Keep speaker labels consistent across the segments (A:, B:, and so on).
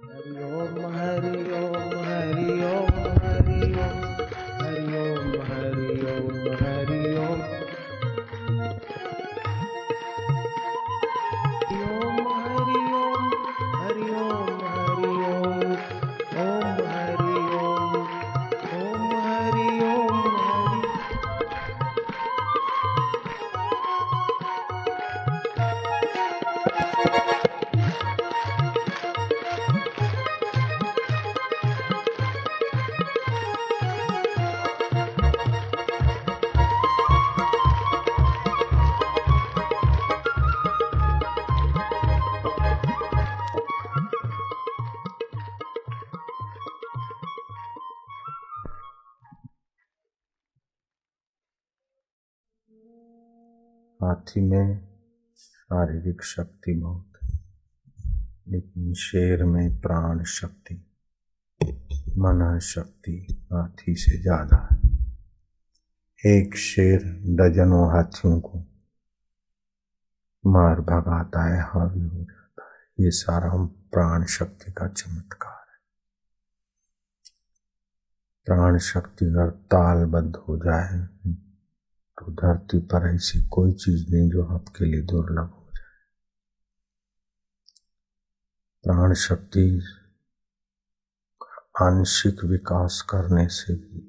A: हरि ओम हरि ओम हरि ओम हरि ओम हरि ओम हरि ओम हरि ओम हरि ओम हरि ओम हरि ओम ओम हरि ओम हरि ओम हरि।
B: हाथी में शारीरिक शक्ति बहुत है, लेकिन शेर में प्राण शक्ति, मन शक्ति हाथी से ज्यादा है। एक शेर डजनों हाथियों को मार भगाता है, हावी हो जाता है। ये सारा प्राण शक्ति का चमत्कार है। प्राण शक्ति अगर तालबद्ध हो जाए तो धरती पर ऐसी कोई चीज नहीं जो आपके लिए दुर्लभ हो जाए। प्राण शक्ति आंशिक विकास करने से भी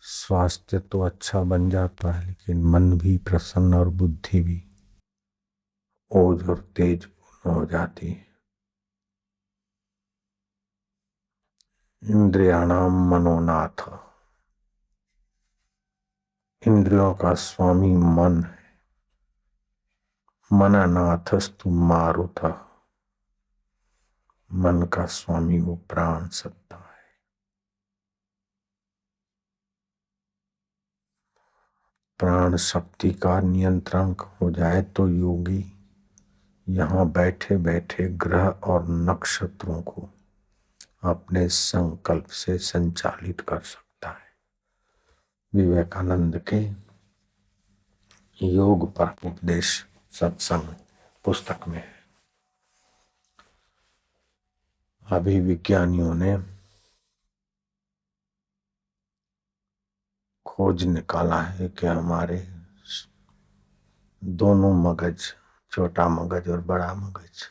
B: स्वास्थ्य तो अच्छा बन जाता है, लेकिन मन भी प्रसन्न और बुद्धि भी ओज और तेज पूर्ण हो जाती है। इंद्रियाणाम मनोनाथ, इंद्रियों का स्वामी मन है। मननाथस्तु मारुतः, मन का स्वामी वो प्राण सत्ता है। प्राण शक्ति का नियंत्रण हो जाए तो योगी यहाँ बैठे बैठे ग्रह और नक्षत्रों को अपने संकल्प से संचालित कर सकता है। विवेकानंद के योग पर उपदेश सत्संग पुस्तक में है। अभी विज्ञानियों ने खोज निकाला है कि हमारे दोनों मगज, छोटा मगज और बड़ा मगज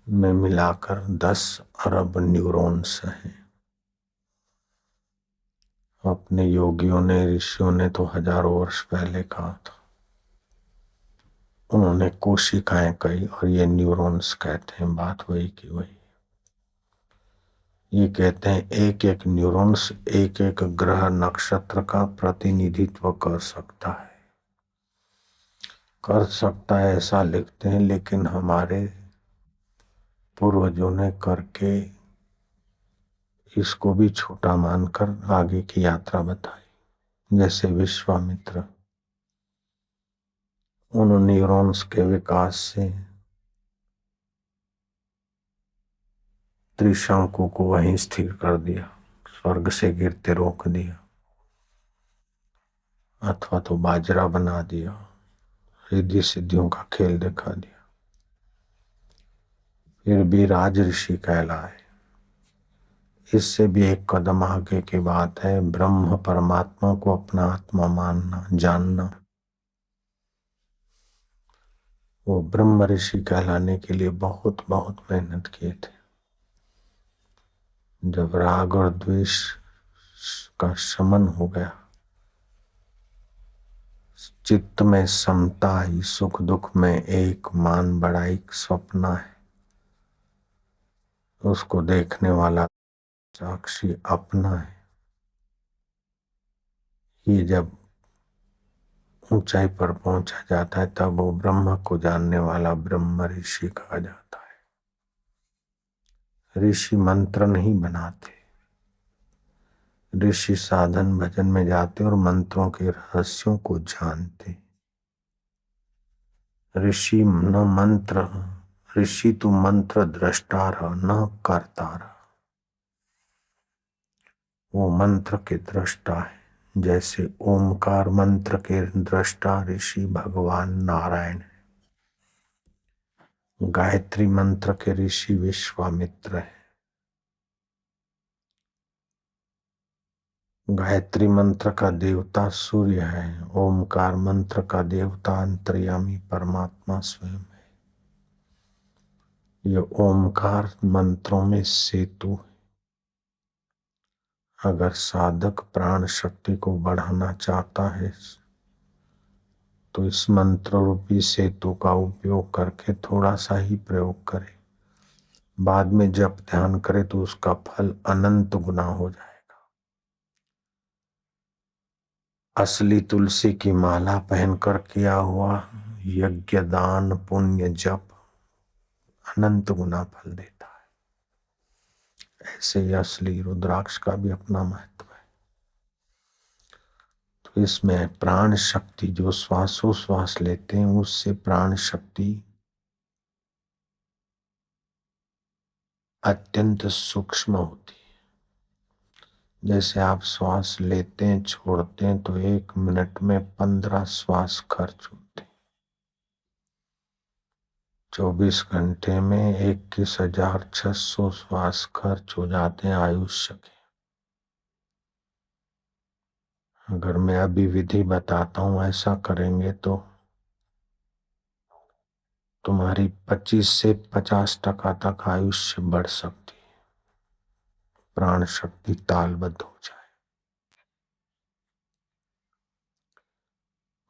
B: में मिलाकर 10 अरब न्यूरॉन्स हैं। अपने योगियों ने, ऋषियों ने तो हजारों वर्ष पहले कहा था। उन्होंने कोशिकाएं कही और ये न्यूरॉन्स कहते हैं। बात वही की वही। ये कहते हैं एक एक न्यूरॉन्स एक एक ग्रह नक्षत्र का प्रतिनिधित्व कर सकता है ऐसा लिखते हैं। लेकिन हमारे पूर्वजों ने करके इसको भी छोटा मानकर आगे की यात्रा बताई। जैसे विश्वामित्र, उन न्यूरॉन्स के विकास से त्रिशंकु को वहीं स्थिर कर दिया, स्वर्ग से गिरते रोक दिया, अथवा तो बाजरा बना दिया, रिद्धि सिद्धियों का खेल दिखा दिया। फिर भी राज ऋषि कहलाए। इससे भी एक कदम आगे की बात है, ब्रह्म परमात्मा को अपना आत्मा मानना, जानना। वो ब्रह्म ऋषि कहलाने के लिए बहुत बहुत मेहनत किए थे। जब राग और द्वेष का शमन हो गया, चित्त में समता ही, सुख दुख में एक, मान बड़ाई स्वप्न है, उसको देखने वाला साक्षी अपना है। ये जब ऊंचाई पर पहुंचा जाता है तब वो ब्रह्म को जानने वाला ब्रह्म ऋषि कहा जाता है। ऋषि मंत्र नहीं बनाते, ऋषि साधन भजन में जाते और मंत्रों के रहस्यों को जानते। ऋषि न मंत्र, ऋषि तू मंत्र दृष्टा रह, न करता रह। वो मंत्र के दृष्टा है। जैसे ओमकार मंत्र के दृष्टा ऋषि भगवान नारायण है। गायत्री मंत्र के ऋषि विश्वामित्र है। गायत्री मंत्र का देवता सूर्य है। ओमकार मंत्र का देवता अंतर्यामी परमात्मा स्वयं है। ये ओमकार मंत्रों में सेतु है। अगर साधक प्राण शक्ति को बढ़ाना चाहता है तो इस मंत्र रूपी सेतु का उपयोग करके थोड़ा सा ही प्रयोग करे, बाद में जब ध्यान करे तो उसका फल अनंत गुना हो जाएगा। असली तुलसी की माला पहनकर किया हुआ यज्ञ दान पुण्य जप अनंत गुना फल देता है। ऐसे ही असली रुद्राक्ष का भी अपना महत्व है। तो इसमें प्राण शक्ति जो श्वासोश्वास लेते हैं उससे प्राण शक्ति अत्यंत सूक्ष्म होती है। जैसे आप श्वास लेते हैं छोड़ते हैं तो 1 मिनट में 15 श्वास खर्च होते हैं। 24 घंटे में 21,600 श्वास खर्च हो जाते हैं आयुष्य के। अगर मैं अभी विधि बताता हूं ऐसा करेंगे तो तुम्हारी 25 से 50% तक आयुष्य बढ़ सकती है। प्राण शक्ति तालबद्ध हो जाए।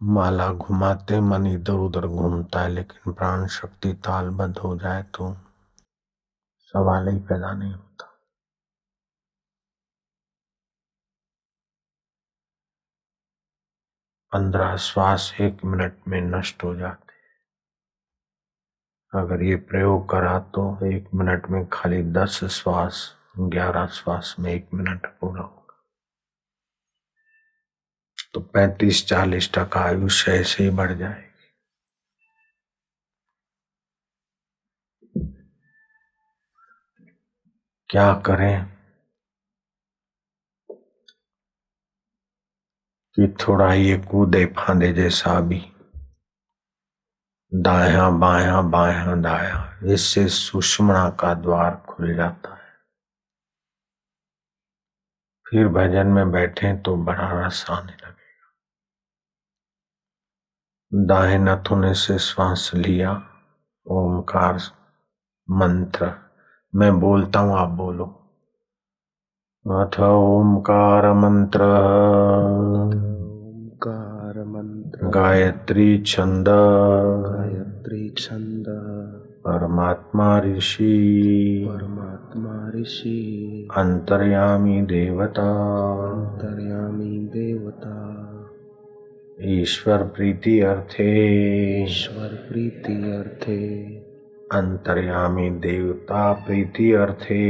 B: माला घुमाते मन इधर उधर घूमता है, लेकिन प्राण शक्ति तालबद्ध हो जाए तो सवाल ही पैदा नहीं होता। पंद्रह श्वास 1 मिनट में नष्ट हो जाते। अगर ये प्रयोग करा तो 1 मिनट में खाली 10 श्वास 11 श्वास में 1 मिनट पूरा होगा। तो 35-40% आयुष्य ऐसे ही बढ़ जाएगी। क्या करें कि थोड़ा ये कूदे फांदे जैसा भी दाया बाया बाया दाया, इससे सुषुम्ना का द्वार खुल जाता है। फिर भजन में बैठे तो बड़ा रस आने लगेगा। दाएं नथुने से श्वास लिया, ओमकार मंत्र मैं बोलता हूं आप बोलो। अथ ओमकार मंत्र गायत्री छंद परमात्मा ऋषि अंतर्यामी देवता ईश्वर प्रीति अर्थे अंतर्यामी देवता प्रीति अर्थे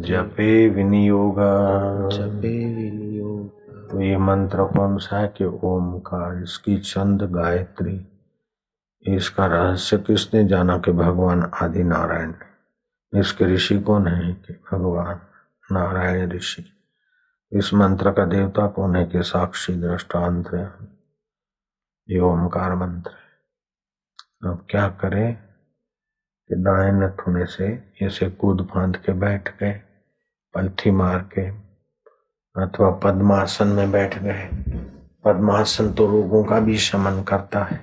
B: जपे विनियोग। तो ये मंत्र कौन सा है कि ओमकार, इसकी छंद गायत्री। इसका रहस्य किसने जाना कि भगवान आदि नारायण। इसके ऋषि कौन है कि भगवान नारायण ऋषि। इस मंत्र का देवता कौन है कि साक्षी दृष्टा अंतर्यामी। ये ओमकार मंत्र है। अब क्या करें कि दाएं नथुने से ऐसे कूद फांद के बैठ गए, पलथी मार के, अथवा पद्मासन में बैठ गए। पद्मासन तो रोगों का भी शमन करता है।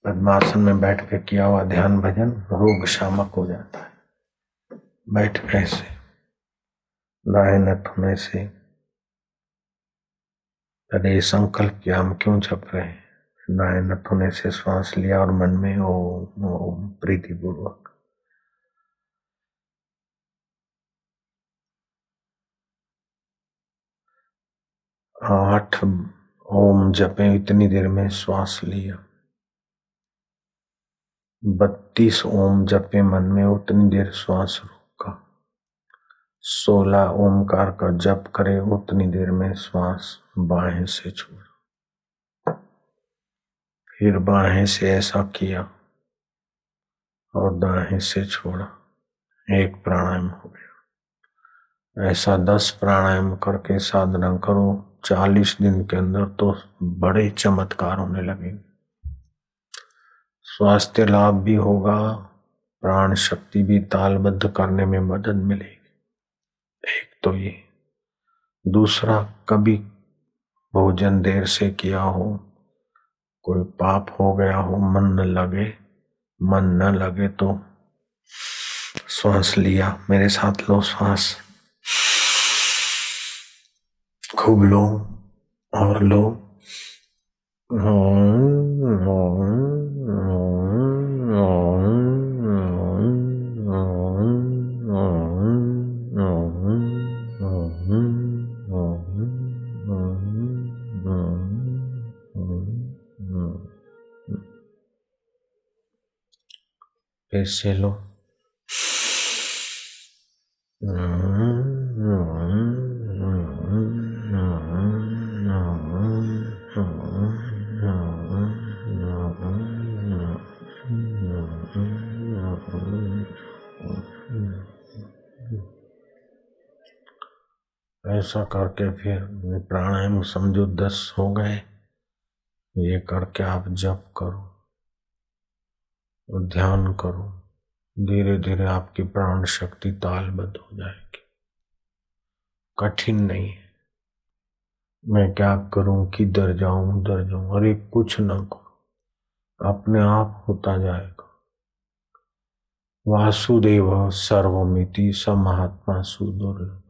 B: पद्मासन में बैठ के किया हुआ ध्यान भजन रोग शामक हो जाता है। बैठ गए से दाएं नथुने से पहले संकल्प किया हम क्यों जप रहे हैं। दाएं नथुने से श्वास लिया और मन में ओम ओम प्रीतिपूर्वक 8 ओम जपे। इतनी देर में श्वास लिया। 32 ओम जपे मन में, उतनी देर श्वास रोका। 16 ओमकार का जप करे, उतनी देर में श्वास बाहें से छोड़ा। फिर बाहें से ऐसा किया और दाएं से छोड़ा। 1 प्राणायाम हो गया। ऐसा 10 प्राणायाम करके साधना करो। 40 दिन के अंदर तो बड़े चमत्कार होने लगेंगे। स्वास्थ्य लाभ भी होगा, प्राण शक्ति भी तालबद्ध करने में मदद मिलेगी। एक तो ये। दूसरा, कभी भोजन देर से किया हो, कोई पाप हो गया हो, मन न लगे तो श्वास लिया, मेरे साथ लो श्वास, खूब लो और लो। फिर से लो। ऐसा करके फिर प्राणायाम समझो 10 हो गए। ये करके आप जप करो और ध्यान करो, धीरे धीरे आपकी प्राण शक्ति तालबद्ध हो जाएगी। कठिन नहीं है। मैं क्या करूं, किधर जाऊं, उधर जाऊं, अरे कुछ ना करो, अपने आप होता जाएगा। वासुदेव सर्वमिति स महात्मा सुदुर्लभ।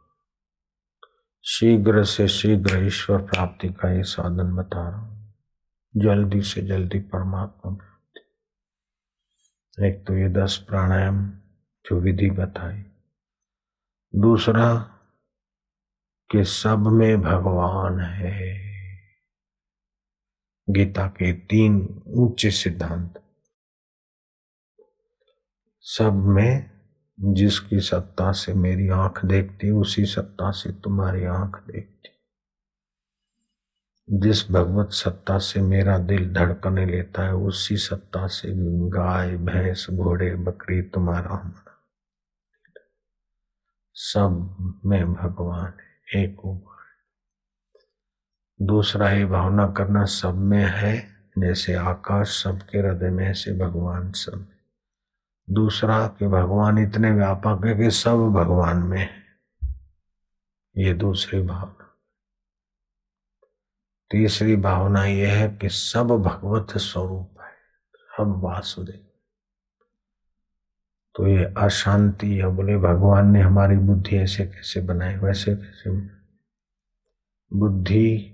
B: शीघ्र से शीघ्र ईश्वर प्राप्ति का ये साधन बता रहा हूं, जल्दी से जल्दी परमात्मा प्राप्ति। एक तो ये 10 प्राणायाम जो विधि बताई। दूसरा कि सब में भगवान है। गीता के 3 ऊंचे सिद्धांत। सब में, जिसकी सत्ता से मेरी आंख देखती, उसी सत्ता से तुम्हारी आंख देखती। जिस भगवत सत्ता से मेरा दिल धड़कने लेता है, उसी सत्ता से गाय, भैंस, घोड़े, बकरी तुम्हारा हमारा। सब में भगवान है, एक उपाय। दूसरा ये भावना करना सब में है, जैसे आकाश सबके हृदय में, ऐसे भगवान सब में। दूसरा कि भगवान इतने व्यापक है कि सब भगवान में है, ये दूसरी भावना। तीसरी भावना यह है कि सब भगवत स्वरूप है, सब वासुदेव। तो ये अशांति है, बोले भगवान ने हमारी बुद्धि ऐसे कैसे बनाई, वैसे कैसे बनाई। बुद्धि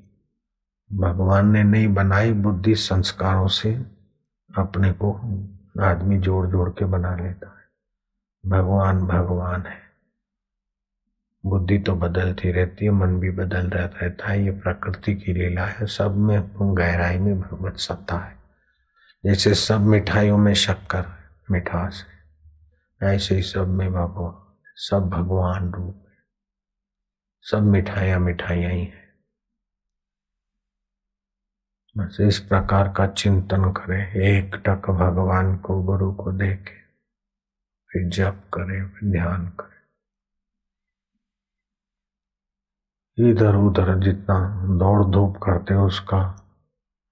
B: भगवान ने नहीं बनाई, बुद्धि संस्कारों से अपने को आदमी जोड़ जोड़ के बना लेता है। भगवान भगवान है। बुद्धि तो बदलती रहती है, मन भी बदलता रहता है, ये प्रकृति की लीला है। सब में गहराई में भगवत सत्ता है। जैसे सब मिठाइयों में शक्कर मिठास है, ऐसे ही सब में भगवान, सब भगवान रूप है। सब मिठाइयाँ मिठाइयाँ ही है। बस इस प्रकार का चिंतन करें, एक टक भगवान को, गुरु को देखे, फिर जप करें, फिर ध्यान करें। इधर उधर जितना दौड़ धूप करते हो, उसका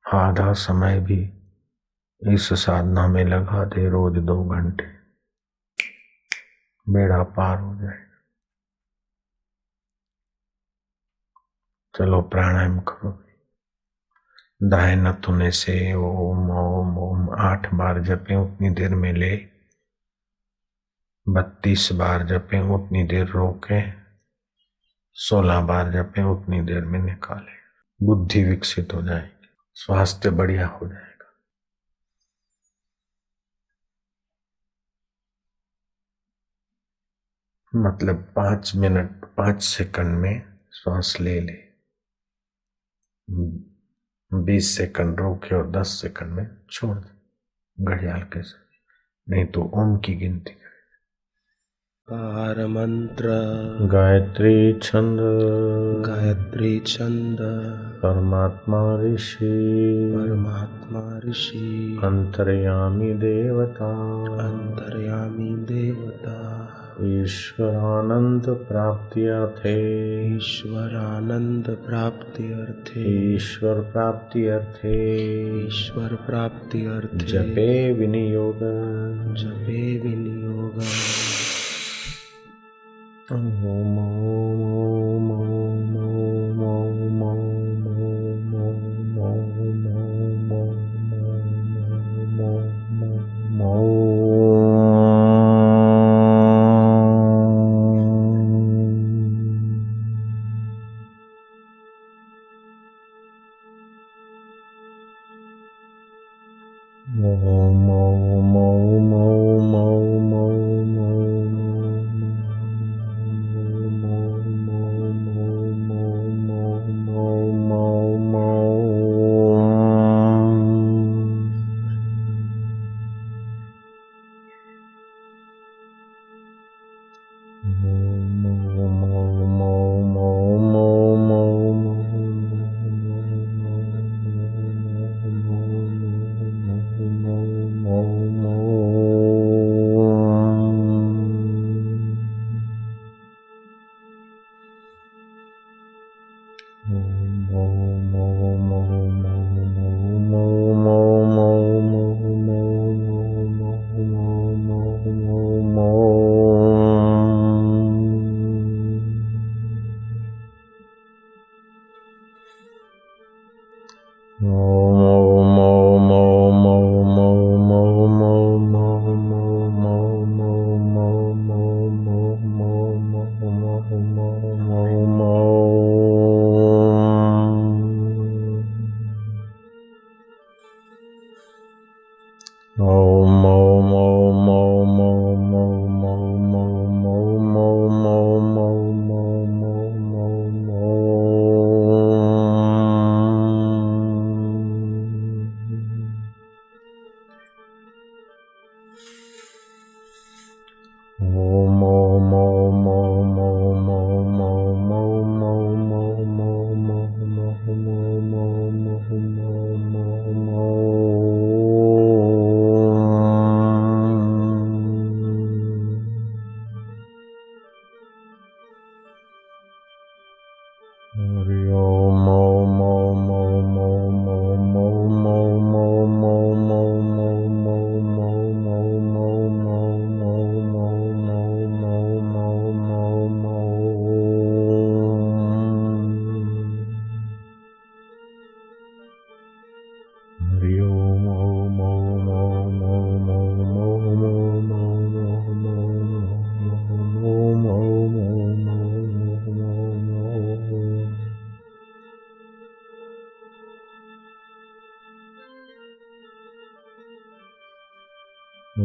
B: आधा समय भी इस साधना में लगा दे, रोज 2 घंटे, बेड़ा पार हो जाएगा। चलो प्राणायाम करो। दाएं नथुने से ओम ओम ओम 8 बार जपें, उतनी देर में ले। 32 बार जपें, उतनी देर रोकें। 16 बार जपें, उतनी देर में निकालें। बुद्धि विकसित हो जाएगी, स्वास्थ्य बढ़िया हो जाएगा। मतलब 5 मिनट 5 सेकंड में श्वास ले ले, 20 सेकंड रोके और 10 सेकंड में छोड़ दे, घड़ियाल के साथ। नहीं तो ओम की गिनती करें।
A: कार मंत्र
B: गायत्री छंद,
A: गायत्री छंद,
B: परमात्मा ऋषि,
A: परमात्मा ऋषि,
B: अंतर्यामी देवता,
A: अंतर्यामी देवता।
B: ईश्वरानंद प्राप्त्यर्थे
A: ईश्वरानंद प्राप्त्यर्थे
B: ईश्वर प्राप्त्यर्थे
A: ईश्वर प्राप्त्यर्थे
B: जपे विनियोग
A: जपे विनियोग।
B: ओम ओम ओम ओम ओम ओम ओम ओम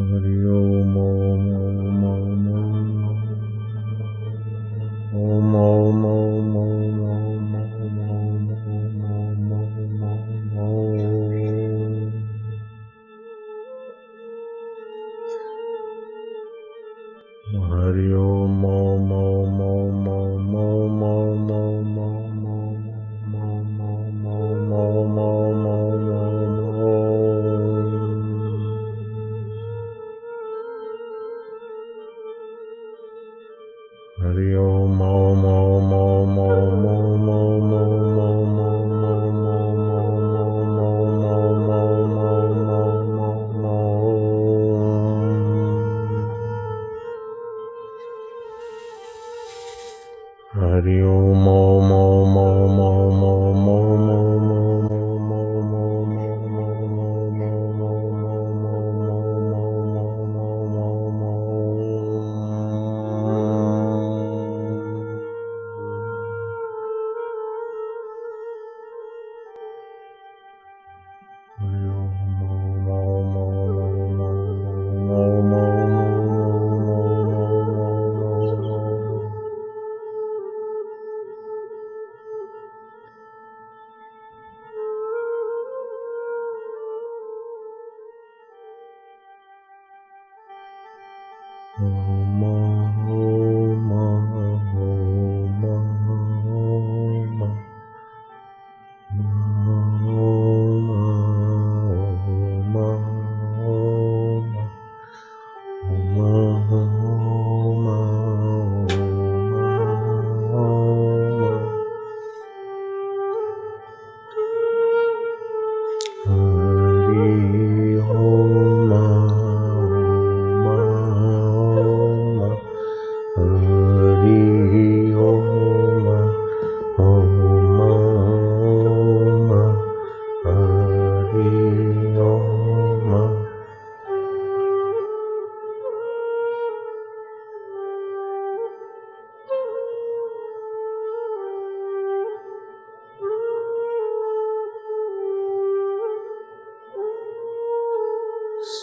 B: हरि ओम ओम ओम ओम ओम ओम ओम ओम ओम ओम ओम ओम ओम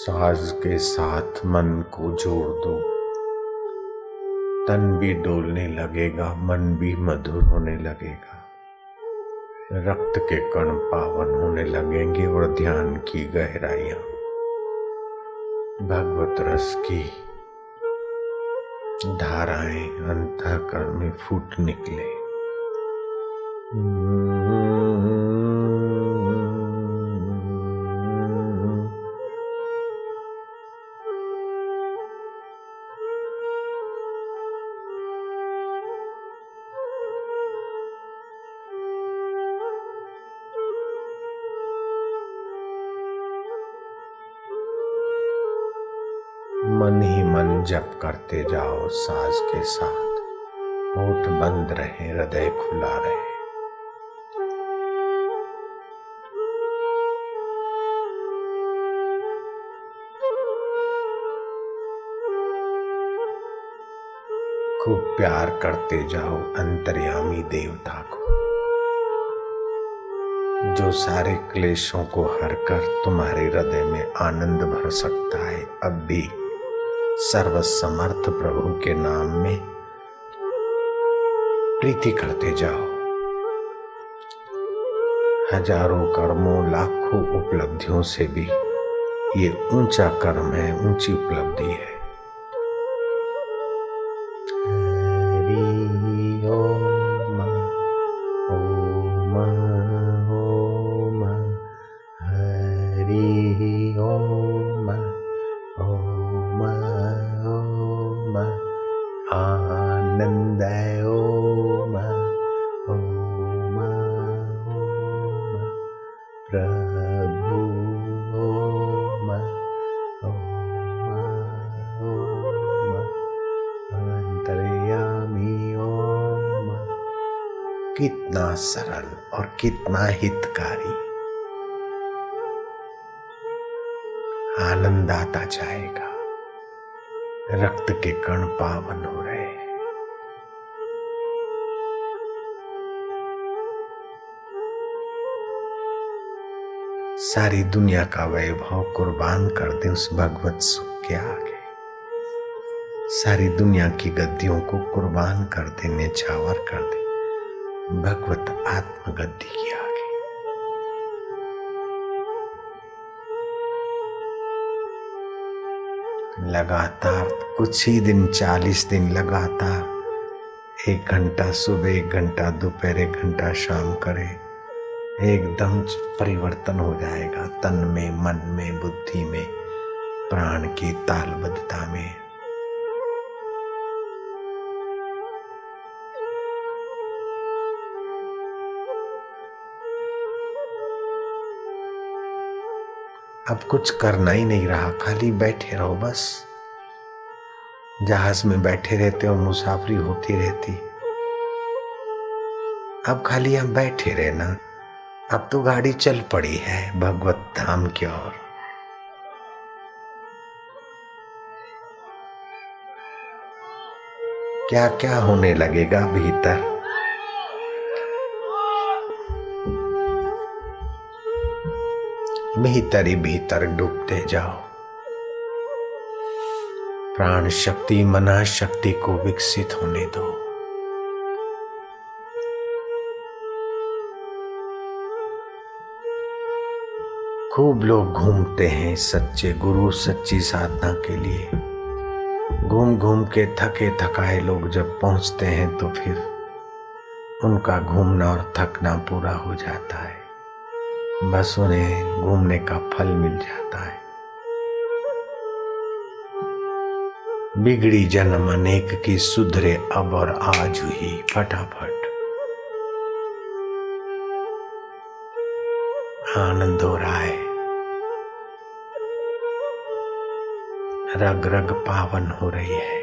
B: साज के साथ मन को जोड़ दो, तन भी डोलने लगेगा, मन भी मधुर होने लगेगा, रक्त के कण पावन होने लगेंगे और ध्यान की गहराइयां भगवत रस की धाराएं अंतःकरण में फूट निकले। मन ही मन जप करते जाओ साज के साथ, होठ बंद रहे, हृदय खुला रहे। खूब प्यार करते जाओ अंतर्यामी देवता को, जो सारे क्लेशों को हर कर तुम्हारे हृदय में आनंद भर सकता है। अब भी सर्वसमर्थ प्रभु के नाम में प्रीति करते जाओ। हजारों कर्मों, लाखों उपलब्धियों से भी ये ऊंचा कर्म है, ऊंची उपलब्धि है। हरि ओम ओम ओम, हरि ओम ओम ओम, आनंद ओम ओम ओम, प्रभु ओम ओम ओम, अंतर्यामी ओम। कितना सरल और कितना हितकारी, आनंद आता जाएगा। रक्त के कण पावन हो रहे हैं। सारी दुनिया का वैभव कुर्बान कर दे उस भगवत सुख के आगे। सारी दुनिया की गद्दियों को कुर्बान कर दे, न्यौछावर कर दे भगवत आत्मगद्दी की आगे। लगातार कुछ ही दिन, 40 दिन लगातार 1 घंटा सुबह, 1 घंटा दोपहर, 1 घंटा शाम करे, एकदम परिवर्तन हो जाएगा तन में, मन में, बुद्धि में, प्राण की तालबद्धता में। अब कुछ करना ही नहीं रहा, खाली बैठे रहो बस। जहाज में बैठे रहते हो, मुसाफरी होती रहती। अब खाली हम बैठे रहना। अब तो गाड़ी चल पड़ी है भगवत धाम की ओर। क्या क्या होने लगेगा भीतर, भीतर ही भीतर डूबते जाओ। प्राण शक्ति, मना शक्ति को विकसित होने दो। खूब लोग घूमते हैं सच्चे गुरु, सच्ची साधना के लिए। घूम घूम के थके थकाए लोग जब पहुंचते हैं तो फिर उनका घूमना और थकना पूरा हो जाता है। बस उन्हें घूमने का फल मिल जाता है। बिगड़ी जन्म अनेक की, सुधरे अब और आज ही फटाफट। आनंद हो रहा है, रग रग पावन हो रही है,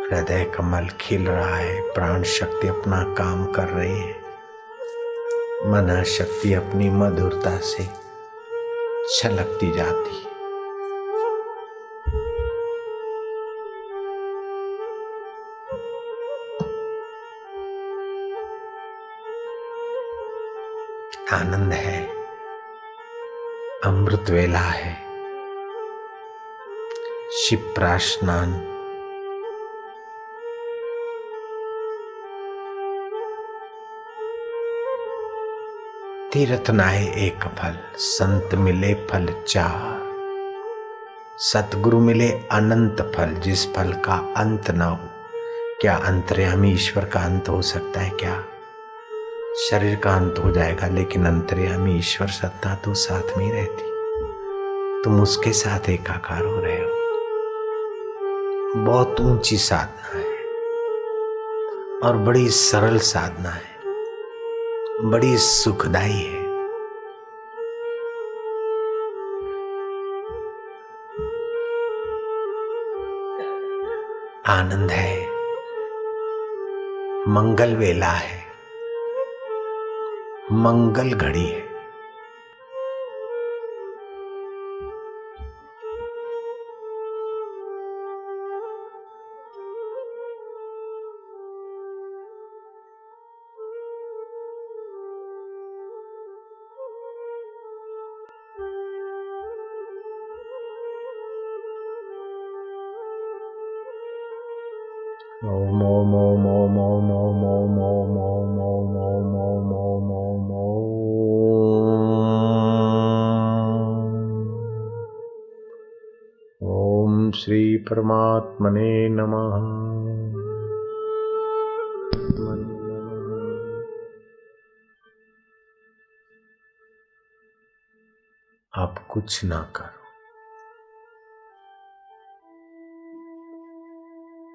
B: हृदय कमल खिल रहा है, प्राण शक्ति अपना काम कर रही है, मना शक्ति अपनी मधुरता से छलकती जाती है। आनंद है। अमृत वेला है, शिप्रा स्नान, तीर्थ नाए एक फल, संत मिले फल चार, सतगुरु मिले अनंत फल, जिस फल का अंत ना हो। क्या अंतर्यामी ईश्वर का अंत हो सकता है? क्या शरीर का अंत हो जाएगा, लेकिन अंतर्यामी ईश्वर सत्ता तो साथ में ही रहती। तुम उसके साथ एकाकार हो रहे हो। बहुत ऊंची साधना है और बड़ी सरल साधना है, बड़ी सुखदाई है। आनंद है, मंगल वेला है, मंगल घड़ी है। ओम ओम ओम ओम ओम ओम ओम ओम ओम ओम ओम ओम ओम ओम ओम श्री परमात्मने नमः। आप कुछ ना करो,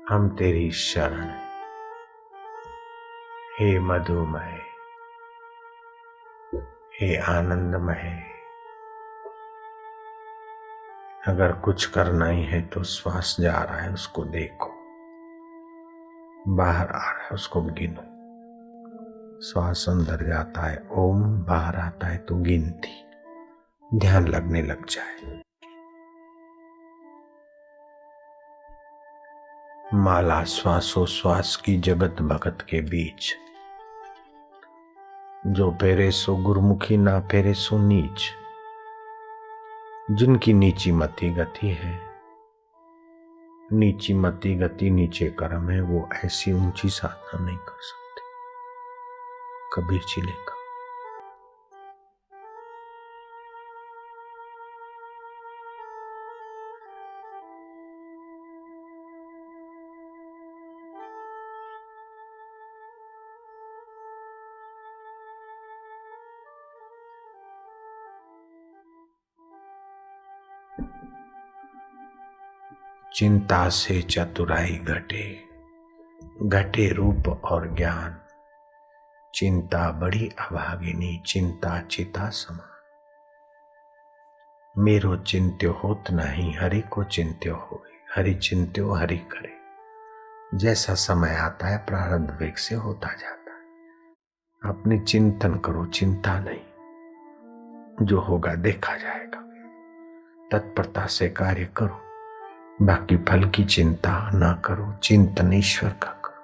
B: हम तेरी शरण हैं। हे मधुमय, हे आनंदमय, अगर कुछ करना ही है तो श्वास जा रहा है उसको देखो, बाहर आ रहा है उसको गिनो। श्वास अंदर जाता है ओम, बाहर आता है तो गिनती, ध्यान लगने लग जाए। माला श्वासोश्वास की जगत भगत के बीच, जो फेरे सो गुरुमुखी, ना फेरे सो नीच। जिनकी नीची मति गति है, नीची मति गति नीचे कर्म है, वो ऐसी ऊंची साधना नहीं कर सकते। कबीर जी ने कहा। चिंता से चतुराई घटे, घटे रूप और ज्ञान। चिंता बड़ी अभागिनी, चिंता चिता समान। मेरो चिंत्यो होत नहीं, हरि को चिंत्यो होए, हरि चिंत्यो हरि करे। जैसा समय आता है प्रारब्ध वेग से होता जाता है। अपनी चिंतन करो, चिंता नहीं, जो होगा देखा जाएगा। तत्परता से कार्य करो, बाकी फल की चिंता ना करो, चिंतन ईश्वर का करो।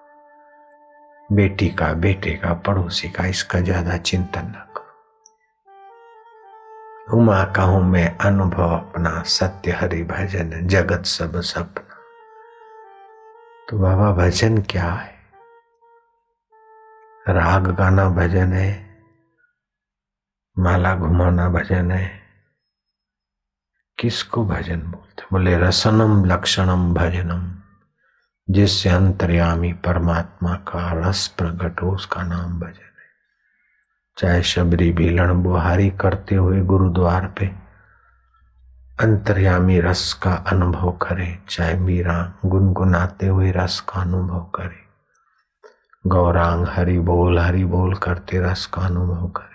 B: बेटी का, बेटे का, पड़ोसी का, इसका ज्यादा चिंतन ना करो। उमा कहूं मैं अनुभव अपना, सत्य हरि भजन जगत सब सपना। तो बाबा भजन क्या है? राग गाना भजन है, माला घुमाना भजन है। किसको भजन बोलते? बोले रसनम लक्षणम भजनम, जिससे अंतर्यामी परमात्मा का रस प्रकट हो, उसका नाम भजन है। चाहे शबरी भीलन बुहारी करते हुए गुरुद्वार पे अंतर्यामी रस का अनुभव करे, चाहे मीरा गुनगुनाते हुए रस का अनुभव करे, गौरांग हरि बोल करते रस का अनुभव करे,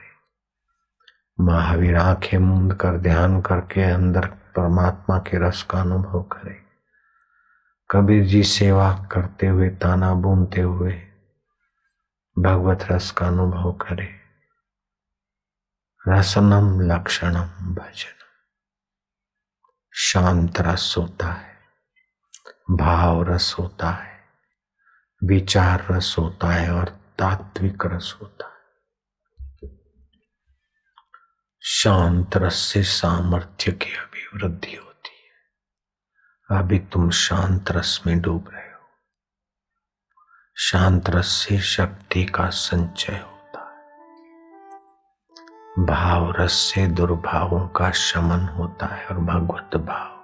B: महावीर आंखें मूंद कर ध्यान करके अंदर परमात्मा के रस का अनुभव करे, कबीर जी सेवा करते हुए ताना बुनते हुए भगवत रस का अनुभव करे। रसनम लक्षणम भजन, शांत रस होता है, भाव रस होता है, विचार रस होता है और तात्विक रस होता है। शांत रस से सामर्थ्य की अभिवृद्धि होती है। अभी तुम शांत रस में डूब रहे हो। शांत रस से शक्ति का संचय होता है। भाव रस से दुर्भावों का शमन होता है और भगवत भाव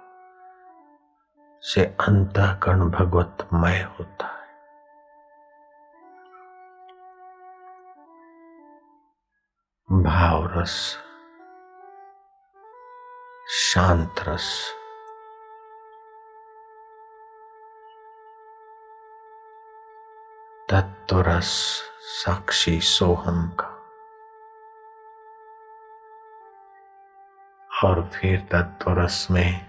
B: से अंतःकरण भगवतमय होता है। भाव रस, शांत रस, तत्व रस साक्षी सोहम का, और फिर तत्व रस में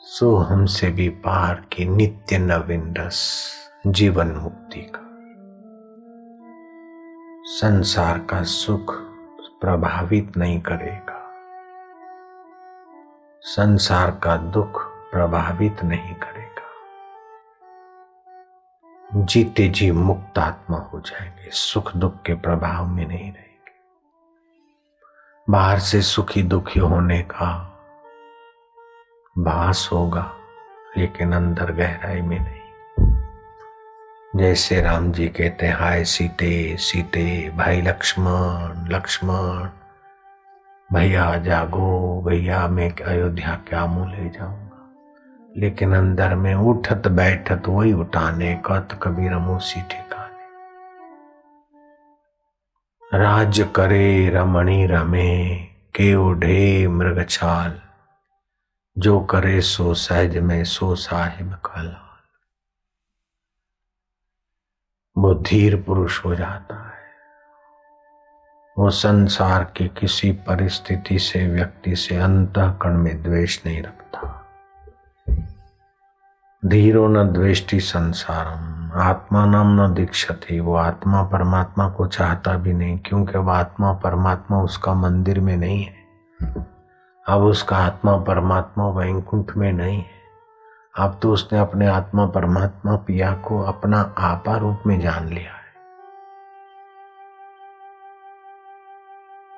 B: सोहम से भी पार की नित्य नवीन रस जीवन मुक्ति का। संसार का सुख प्रभावित नहीं करेगा, संसार का दुख प्रभावित नहीं करेगा। जीते जी मुक्त आत्मा हो जाएंगे, सुख दुख के प्रभाव में नहीं रहेंगे। बाहर से सुखी दुखी होने का भास होगा, लेकिन अंदर गहराई में नहीं। जैसे राम जी कहते हैं, हाय सीते सीते, भाई लक्ष्मण लक्ष्मण, भैया जागो भैया, मैं अयोध्या क्या मुँह ले जाऊंगा। लेकिन अंदर में उठत बैठत वही उठाने, कत कबीर मोसी ठिकाने। राज करे रमणी रमे, के ओढ़े मृग छाल, जो करे सो सहज में, सो साहिब का लाल। वो धीर पुरुष हो जाता है। वो संसार की किसी परिस्थिति से, व्यक्ति से अंतःकरण में द्वेष नहीं रखता। धीरो न द्वेष्टि संसारम, आत्मा नाम न दीक्षति। वो आत्मा परमात्मा को चाहता भी नहीं, क्योंकि अब आत्मा परमात्मा उसका मंदिर में नहीं है। अब उसका आत्मा परमात्मा वैकुंठ में नहीं है। अब तो उसने अपने आत्मा परमात्मा पिया को अपना आपा रूप में जान लिया है।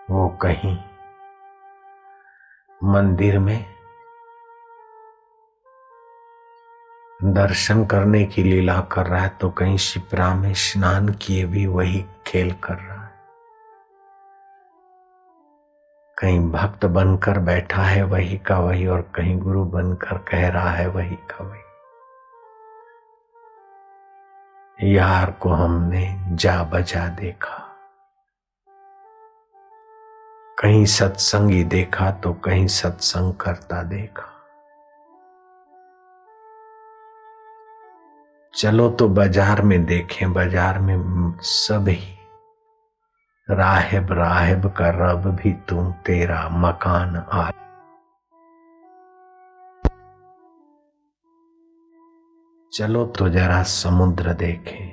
B: वो कहीं मंदिर में दर्शन करने की लीला कर रहा है, तो कहीं शिप्रा में स्नान किए भी वही खेल कर रहा है। कहीं भक्त बनकर बैठा है वही का वही, और कहीं गुरु बनकर कह रहा है वही का वही। यार को हमने जा बजा देखा, कहीं सत्संगी देखा तो कहीं सत्संग करता देखा। चलो तो बाजार में देखें, बाजार में सभी राहिब राहिब का रब भी तू, तेरा मकान आ। चलो तो जरा समुद्र देखें,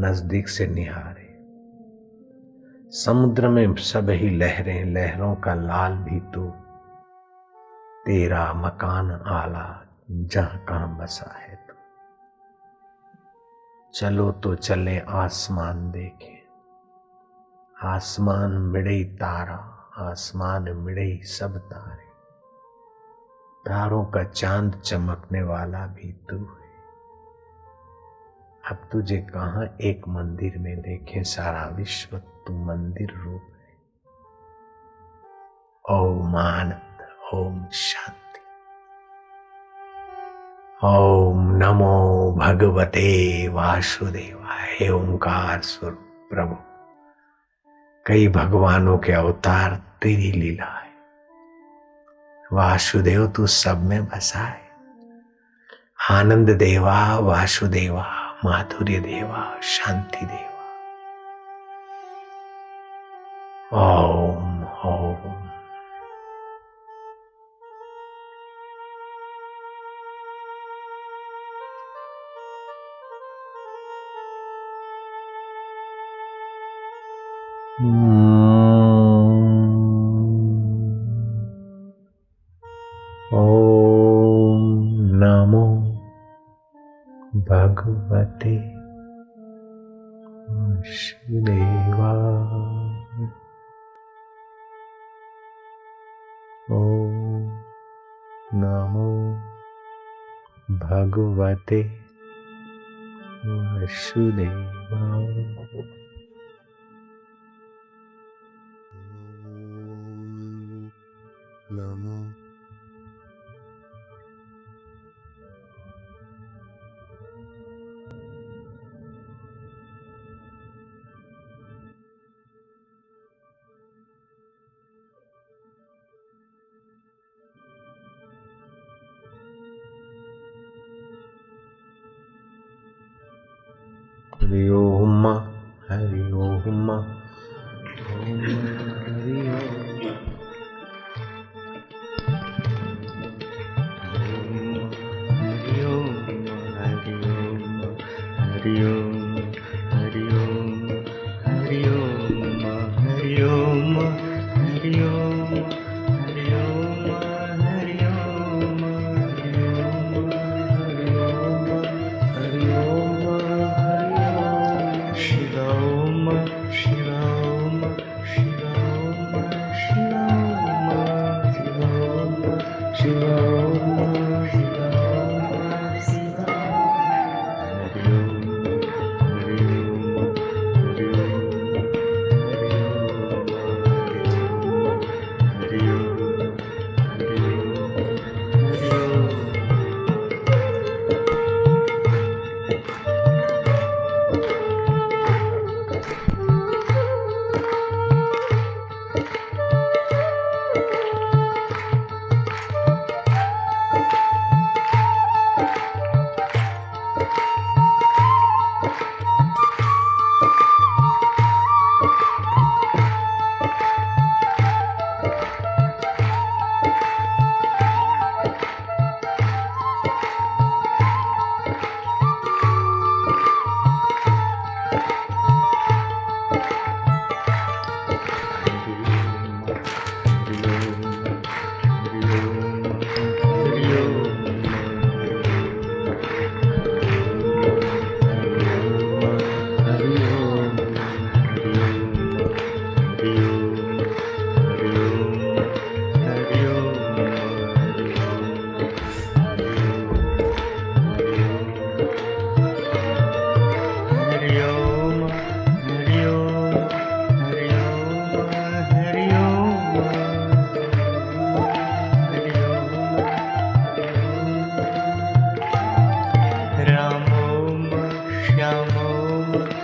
B: नजदीक से निहारे। समुद्र में सब ही लहरें, लहरों का लाल भी तू, तेरा मकान आला जहां कहां बसा है तू। चलो तो चले आसमान देखें, आसमान मिड़ई तारा, आसमान मिड़ई सब तारे। तारों का चांद चमकने वाला भी तू है। अब तुझे कहां एक मंदिर में देखें, सारा विश्व तू मंदिर रूप है। ओम आनंद, ओम शांति, ओम नमो भगवते वासुदेवाय। ओंकार स्वरूप प्रभु, कई भगवानों के अवतार तेरी लीला है। वासुदेव तू सब में बसा है। आनंद देवा, वासुदेवा, माधुर्य देवा, शांति देवा। ओम ओम। ओम नमो भगवते वासुदेवाय।
A: भगवते वासुदेवाय। हरि ओम हरि ओम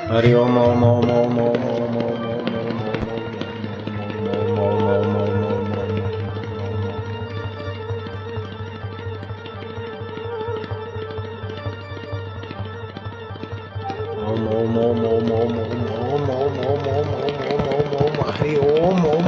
A: हरि ओम ओम ओम ओम ओम ओम हरि ओम ओम।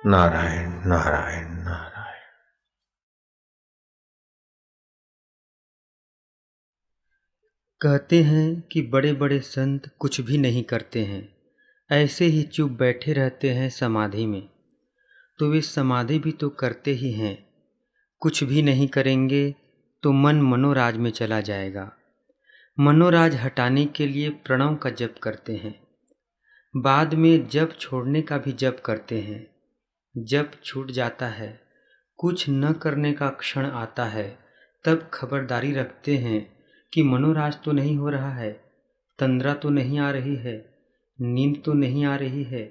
A: नारायण नारायण नारायण।
C: कहते हैं कि बड़े बड़े संत कुछ भी नहीं करते हैं, ऐसे ही चुप बैठे रहते हैं समाधि में। तो वे समाधि भी तो करते ही हैं। कुछ भी नहीं करेंगे तो मन मनोराज में चला जाएगा। मनोराज हटाने के लिए प्रणव का जप करते हैं। बाद में जप छोड़ने का भी जप करते हैं। जप छूट जाता है, कुछ न करने का क्षण आता है, तब खबरदारी रखते हैं कि मनोराज तो नहीं हो रहा है, तंद्रा तो नहीं आ रही है, नींद तो नहीं आ रही है,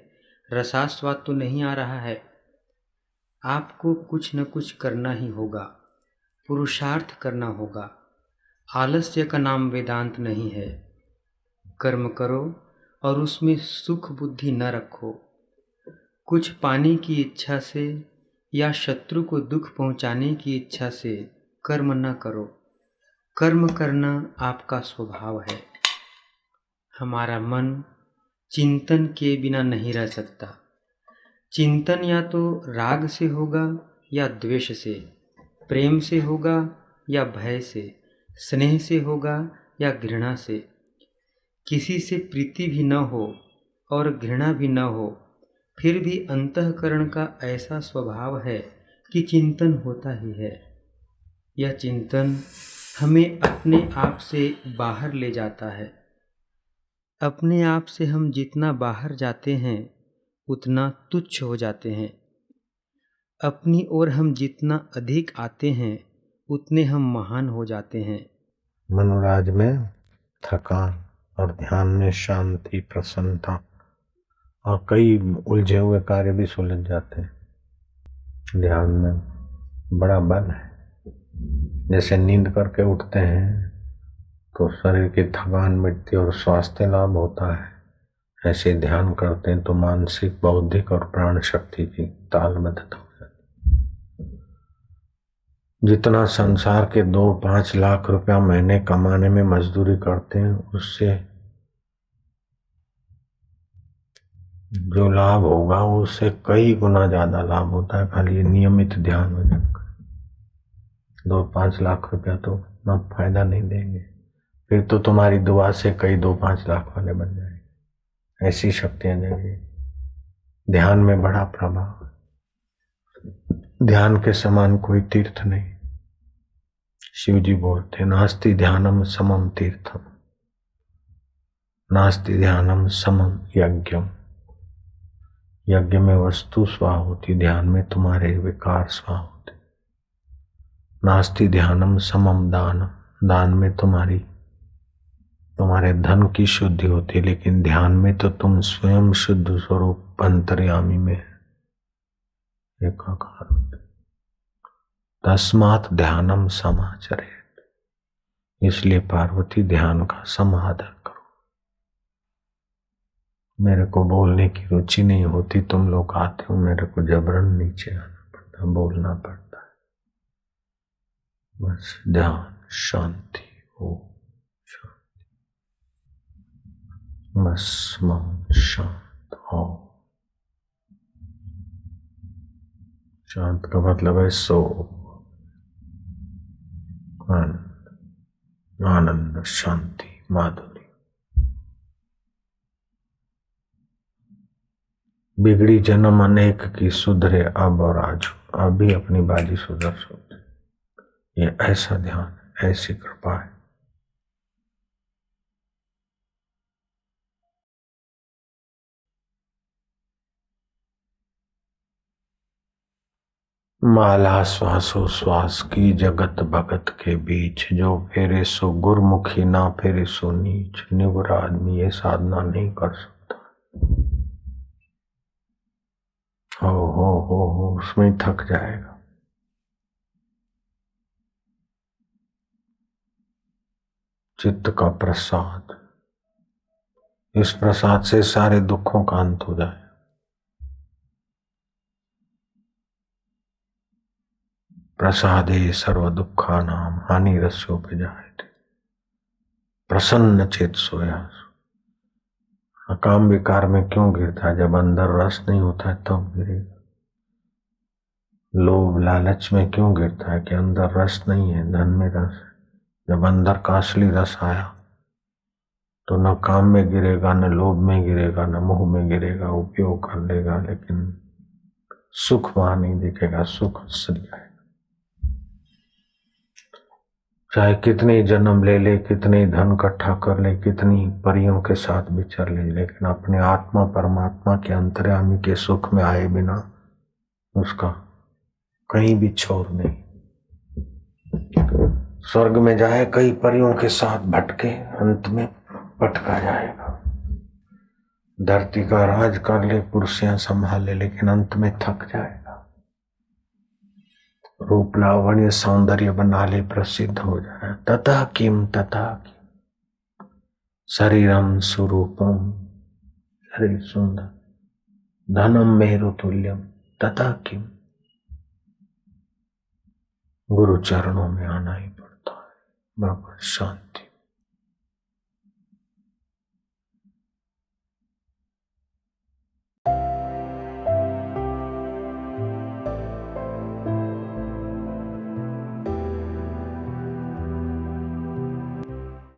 C: रसास्वाद तो नहीं आ रहा है। आपको कुछ न कुछ करना ही होगा, पुरुषार्थ करना होगा। आलस्य का नाम वेदांत नहीं है। कर्म करो और उसमें सुख बुद्धि न रखो। कुछ पाने की इच्छा से या शत्रु को दुख पहुंचाने की इच्छा से कर्म न करो। कर्म करना आपका स्वभाव है। हमारा मन चिंतन के बिना नहीं रह सकता। चिंतन या तो राग से होगा या द्वेष से, प्रेम से होगा या भय से, स्नेह से होगा या घृणा से। किसी से प्रीति भी न हो और घृणा भी न हो, फिर भी अंतःकरण का ऐसा स्वभाव है कि चिंतन होता ही है। यह चिंतन हमें अपने आप से बाहर ले जाता है। अपने आप से हम जितना बाहर जाते हैं उतना तुच्छ हो जाते हैं। अपनी ओर हम जितना अधिक आते हैं उतने हम महान हो जाते हैं।
B: मनोराज में थकान और ध्यान में शांति, प्रसन्नता और कई उलझे हुए कार्य भी सुलझ जाते हैं। ध्यान में बड़ा बल है। जैसे नींद करके उठते हैं तो शरीर की थकान मिटती और स्वास्थ्य लाभ होता है, ऐसे ध्यान करते हैं तो मानसिक, बौद्धिक और प्राण शक्ति की तालबद्धता हो जाती है। जितना संसार के 2-5 लाख रुपया महीने कमाने में मजदूरी करते हैं, उससे जो लाभ होगा उससे कई गुना ज्यादा लाभ होता है खाली नियमित ध्यान भजन कर। 2-5 लाख रुपया तो ना फायदा नहीं देंगे, फिर तो तुम्हारी दुआ से कई 2-5 लाख वाले बन जाएंगे। ऐसी शक्तियां देंगे। ध्यान में बड़ा प्रभाव है। ध्यान के समान कोई तीर्थ नहीं। शिव जी बोलते, नास्ति ध्यानम समम तीर्थम, नास्ति ध्यानम समम यज्ञम। यज्ञ में वस्तु स्वाह होती, ध्यान में तुम्हारे विकार स्वाह होते। नास्ति ध्यानम समम दानम, दान में तुम्हारे धन की शुद्धि होती, लेकिन ध्यान में तो तुम स्वयं शुद्ध स्वरूप अंतर्यामी में एकाकार होते। तस्मात् ध्यानम समाचरेत्, इसलिए पार्वती ध्यान का समादर करो। मेरे को बोलने की रुचि नहीं होती, तुम लोग आते हो, मेरे को जबरन नीचे आना पड़ता, बोलना पड़ता है। बस ध्यान, शांति हो, शांति, बस मौन शांत हो। शांत का मतलब है सो, आनंद, आनंद, शांति, माधुर्य। बिगड़ी जन्म अनेक की, सुधरे अब और आज, अब भी अपनी बाजी सुधर सकते। ये ऐसा ध्यान, ऐसी कृपा है। माला श्वासोश्वास की जगत भगत के बीच, जो फेरे सो गुरमुखी, ना फेरे सो नीच। निगुर आदमी ये साधना नहीं कर सकता। हो उसमें थक जाएगा। चित्त का प्रसाद, इस प्रसाद से सारे दुखों का अंत हो जाए। प्रसादे सर्व दुखानाम हानि रस्योपजायते, प्रसन्न चेत सोया। काम विकार में क्यों गिरता है? जब अंदर रस नहीं होता है तब गिरेगा। लोभ लालच में क्यों गिरता है? कि अंदर रस नहीं है, धन में रस है। जब अंदर का असली रस आया तो न काम में गिरेगा, न लोभ में गिरेगा, न मोह में गिरेगा। उपयोग कर लेगा लेकिन सुख वहां नहीं दिखेगा। सुख असली आएगा। चाहे कितने जन्म ले ले, कितने धन इकट्ठा कर ले, कितनी परियों के साथ विचर ले, लेकिन अपने आत्मा परमात्मा के अंतर्यामी के सुख में आए बिना उसका कहीं भी छोर नहीं। स्वर्ग में जाए, कई परियों के साथ भटके, अंत में भटका जाएगा। धरती का राज कर ले, कुर्सियां संभाल ले, लेकिन अंत में थक जाएगा। रूप लावण्य सौंदर्य बनाले प्रसिद्ध हो जाए। तथा किम शरीरम स्वरूपम, शरीर सुंदर, धनम मेरु तुल्यम, तथा किम। गुरु चरणों में आना ही पड़ता है। बाबा शांति।